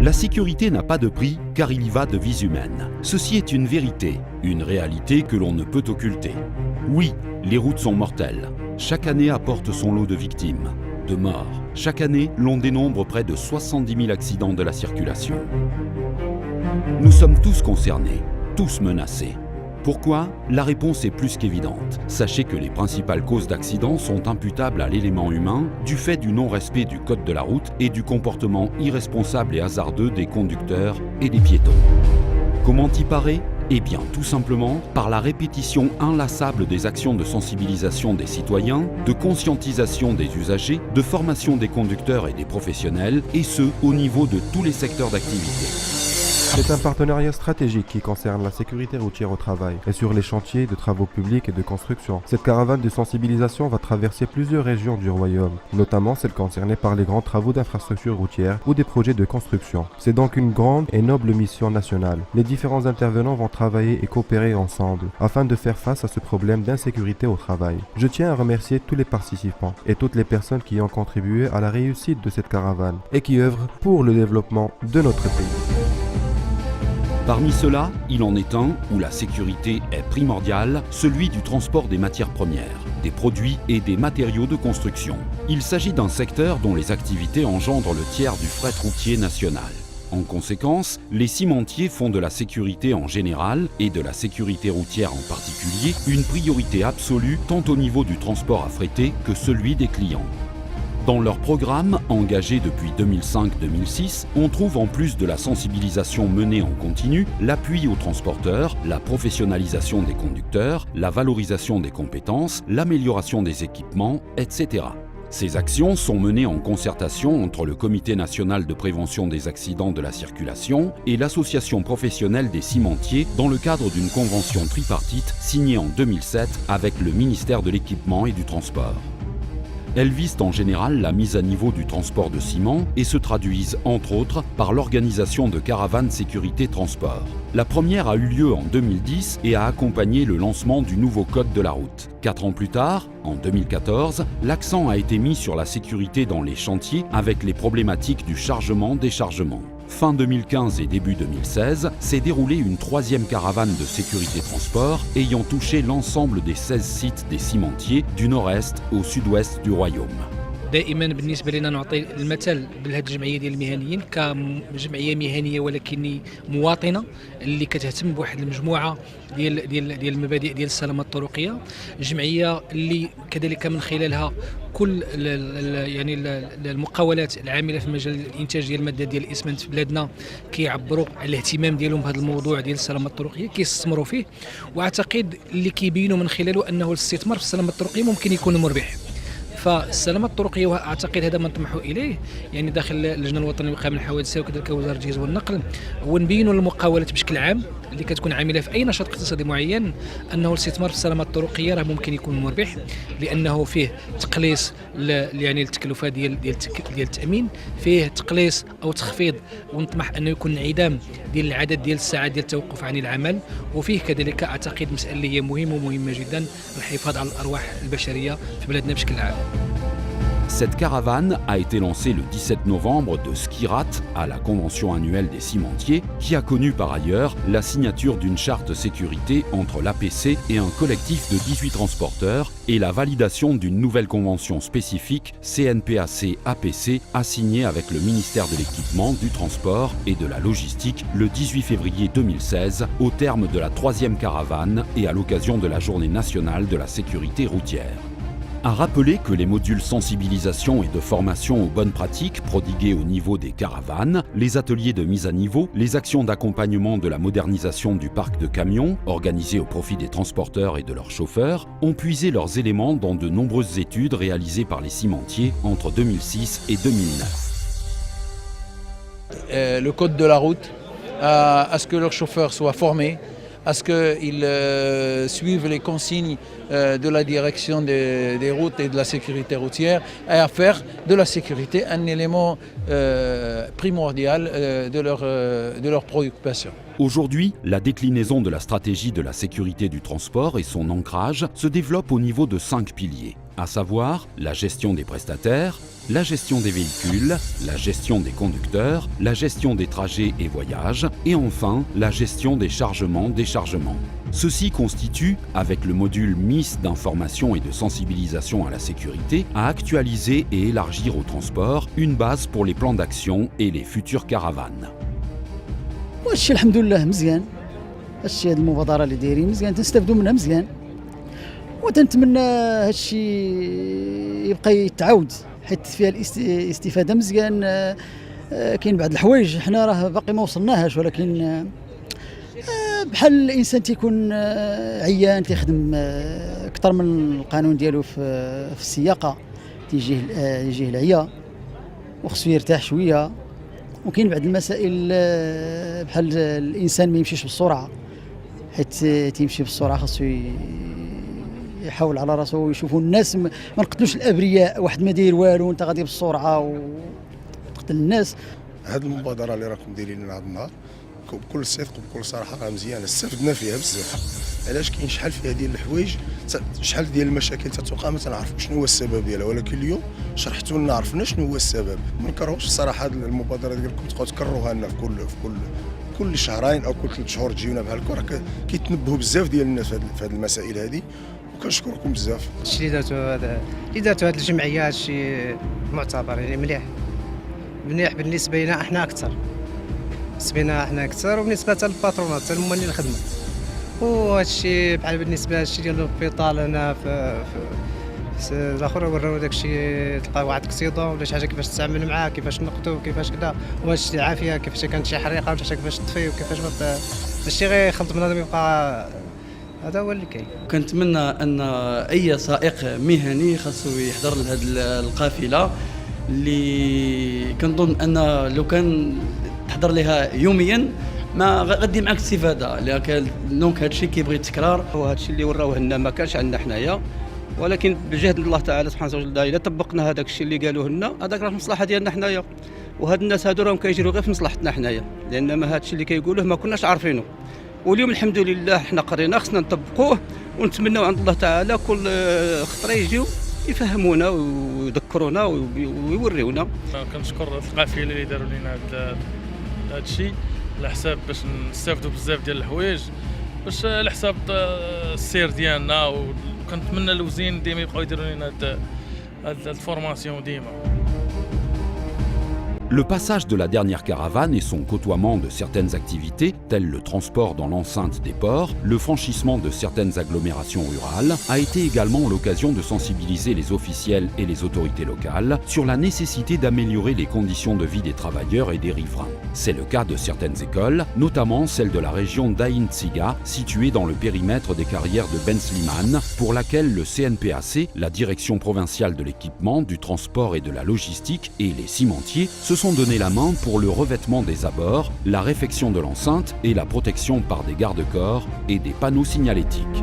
La sécurité n'a pas de prix car il y va de vies humaines. Ceci est une vérité, une réalité que l'on ne peut occulter. Oui, les routes sont mortelles. Chaque année apporte son lot de victimes, de morts. Chaque année, l'on dénombre près de 70 000 accidents de la circulation. Nous sommes tous concernés, tous menacés. Pourquoi? La réponse est plus qu'évidente. Sachez que les principales causes d'accidents sont imputables à l'élément humain du fait du non-respect du code de la route et du comportement irresponsable et hasardeux des conducteurs et des piétons. Comment y parer? Eh bien, tout simplement par la répétition inlassable des actions de sensibilisation des citoyens, de conscientisation des usagers, de formation des conducteurs et des professionnels, et ce, au niveau de tous les secteurs d'activité. C'est un partenariat stratégique qui concerne la sécurité routière au travail et sur les chantiers de travaux publics et de construction. Cette caravane de sensibilisation va traverser plusieurs régions du royaume, notamment celles concernées par les grands travaux d'infrastructures routières ou des projets de construction. C'est donc une grande et noble mission nationale. Les différents intervenants vont travailler et coopérer ensemble afin de faire face à ce problème d'insécurité au travail. Je tiens à remercier tous les participants et toutes les personnes qui ont contribué à la réussite de cette caravane et qui œuvrent pour le développement de notre pays. Parmi ceux-là, il en est un où la sécurité est primordiale, celui du transport des matières premières, des produits et des matériaux de construction. Il s'agit d'un secteur dont les activités engendrent le tiers du fret routier national. En conséquence, les cimentiers font de la sécurité en général et de la sécurité routière en particulier une priorité absolue tant au niveau du transport affrété que celui des clients. Dans leur programme, engagé depuis 2005-2006, on trouve en plus de la sensibilisation menée en continu, l'appui aux transporteurs, la professionnalisation des conducteurs, la valorisation des compétences, l'amélioration des équipements, etc. Ces actions sont menées en concertation entre le Comité national de prévention des accidents de la circulation et l'Association professionnelle des cimentiers dans le cadre d'une convention tripartite signée en 2007 avec le ministère de l'Équipement et du Transport. Elles visent en général la mise à niveau du transport de ciment et se traduisent, entre autres, par l'organisation de caravanes sécurité transport. La première a eu lieu en 2010 et a accompagné le lancement du nouveau code de la route. 4 ans plus tard, en 2014, l'accent a été mis sur la sécurité dans les chantiers avec les problématiques du chargement-déchargement. Fin 2015 et début 2016, s'est déroulée une 3e caravane de sécurité transport ayant touché l'ensemble des 16 sites des cimentiers du nord-est au sud-ouest du royaume. دائما بالنسبه لنا نعطي المثل بهذه الجمعيه ديال المهنيين كجمعيه مهنيه ولكن مواطنه اللي كتهتم بواحد المجموعه ديال المبادئ ديال السلامه الطرقيه، جمعيه اللي كذلك من خلالها كل يعني المقاولات العامله في مجال الانتاج ديال الماده ديال الاسمنت في بلادنا كيعبروا على الاهتمام ديالهم بهذا الموضوع ديال السلامه الطرقيه، كيستثمروا فيه، واعتقد اللي كيبينوا من خلاله انه الاستثمار في السلامه الطرقيه ممكن يكون مربح. فالسلامه الطرقيه واعتقد هذا ما نطمحوا اليه يعني داخل اللجنه الوطنيه للوقايه من الحوادث وكذلك وزاره الجهاز والنقل، هو نبينوا للمقاولات بشكل عام اللي كتكون عامله في اي نشاط اقتصادي معين انه الاستثمار في السلامه الطرقيه راه ممكن يكون مربح، لانه فيه تقليص يعني التكلفه ديال التامين، فيه تقليص او تخفيض ونطمح انه يكون انعدام ديال العدد ديال الساعات ديال التوقف عن العمل، وفيه كذلك اعتقد مساله اللي هي مهمه جدا الحفاظ على الارواح البشريه في بلادنا بشكل عام. Cette caravane a été lancée le 17 novembre de Skirat à la convention annuelle des cimentiers qui a connu par ailleurs la signature d'une charte sécurité entre l'APC et un collectif de 18 transporteurs et la validation d'une nouvelle convention spécifique CNPAC-APC assignée avec le ministère de l'Équipement, du Transport et de la Logistique le 18 février 2016 au terme de la 3e caravane et à l'occasion de la Journée nationale de la sécurité routière. À rappeler que les modules sensibilisation et de formation aux bonnes pratiques prodigués au niveau des caravanes, les ateliers de mise à niveau, les actions d'accompagnement de la modernisation du parc de camions, organisés au profit des transporteurs et de leurs chauffeurs, ont puisé leurs éléments dans de nombreuses études réalisées par les cimentiers entre 2006 et 2009. Le code de la route, à ce que leurs chauffeurs soient formés, à ce qu'ils suivent les consignes de la direction des routes et de la sécurité routière, et à faire de la sécurité un élément primordial de leurs préoccupations. Aujourd'hui, la déclinaison de la stratégie de la sécurité du transport et son ancrage se développe au niveau de 5 piliers, à savoir la gestion des prestataires, la gestion des véhicules, la gestion des conducteurs, la gestion des trajets et voyages, et enfin la gestion des chargements-déchargements. Ceci constitue, avec le module MIS d'information et de sensibilisation à la sécurité, à actualiser et élargir au transport une base pour les plans d'action et les futures caravanes. والشيء الحمد لله مزيان. هادشي هاد المبادرة اللي دايرين مزيان تنستافدوا منها مزيان وتنتمنى هادشي يبقى يتعاود حيت فيها الاستفادة مزيان. كاين بعض الحوايج حنا راه باقي ما وصلناهاش ولكن بحال الانسان تيكون عيان تيخدم اكثر من القانون ديالو في السياقة يجيه العيا وخصو يرتاح شوية. وكاين بعض المسائل بحال الانسان ما يمشيش بالسرعه حيت تيمشي بالسرعه خاصو يحاول على راسو ويشوفوا الناس ما نقتلوش الابرياء. واحد ما داير والو وانت غادي بالسرعه وتقتل الناس. هذه المبادره اللي راكم دايرين لنا هذا النهار بكل صدق وبكل صراحه راه مزيانه استفدنا فيها بزاف. علاش كاين شحال فيها ديال الحوايج شحال ديال المشاكل تتوقع ما تنعرفوا شنو هو السبب ديالها ولكن اليوم شرحتوا لنا عرفنا شنو هو السبب. ما نكرهوش الصراحه هذه المبادره ديالكم تبقاو تكرروها لنا في كل شهرين او كل 3 شهور تجيونا بحال هكا راه كيتنبهوا بزاف ديال الناس في هذه المسائل هذه وكنشكركم بزاف. الشيء اللي دارتو هذه الجمعيه هادشي معتبر يعني مليح بالنسبه لنا احنا اكثر وبالنسبه للباترونات حتى المولين الخدمه. وهادشي بحال بالنسبه لهادشي ديال البيطال هنا في الاخر وراو داكشي تلقى واحد اكسيدون ولا شي حاجه كيفاش تتعامل معاه كيفاش نقطو كيفاش كذا وهادشي العافيه كيفاش كانت شي حريقه ولا شي كيفاش تطفي وكيفاش ماشي غير يخلط بنادم يبقى. هذا هو اللي كاين. كنتمنى ان اي سائق مهني خاصو يحضر لهاد القافله اللي كنظن ان لو كان تحضر لها يوميا ما غادي معك استفاده لكن دونك هادشي كيبغي التكرار. وهادشي اللي وراوه لنا ما كانش عندنا حنايا ولكن بجهد الله تعالى سبحانه وتعالى الا طبقنا هذاك الشيء اللي قالوه لنا هذاك راه في المصلحه ديالنا حنايا. وهاد الناس هادو راهم كيجروا غير في مصلحتنا حنايا لان ما هادشي اللي كيقولوه ما كناش عارفينه واليوم الحمد لله حنا قرينا خصنا نطبقوه ونتمنوا عند الله تعالى كل خطره يجيو يفهمونا ويذكرونا ويوريونا. كنشكر القافله اللي داروا لنا هذا الشيء على حساب باش نستافدوا بزاف ديال الحوايج باش على حساب السير ديالنا وكنتمنى الوزين ديما يبقاو يديروا لنا هاد الفورماسيون ديما. Le passage de la dernière caravane et son côtoiement de certaines activités, telles le transport dans l'enceinte des ports, le franchissement de certaines agglomérations rurales, a été également l'occasion de sensibiliser les officiels et les autorités locales sur la nécessité d'améliorer les conditions de vie des travailleurs et des riverains. C'est le cas de certaines écoles, notamment celle de la région d'Ain Tsiga, située dans le périmètre des carrières de Ben Slimane, pour laquelle le CNPAC, la Direction provinciale de l'équipement, du transport et de la logistique et les cimentiers se sont donné la main pour le revêtement des abords, la réfection de l'enceinte et la protection par des garde-corps et des panneaux signalétiques.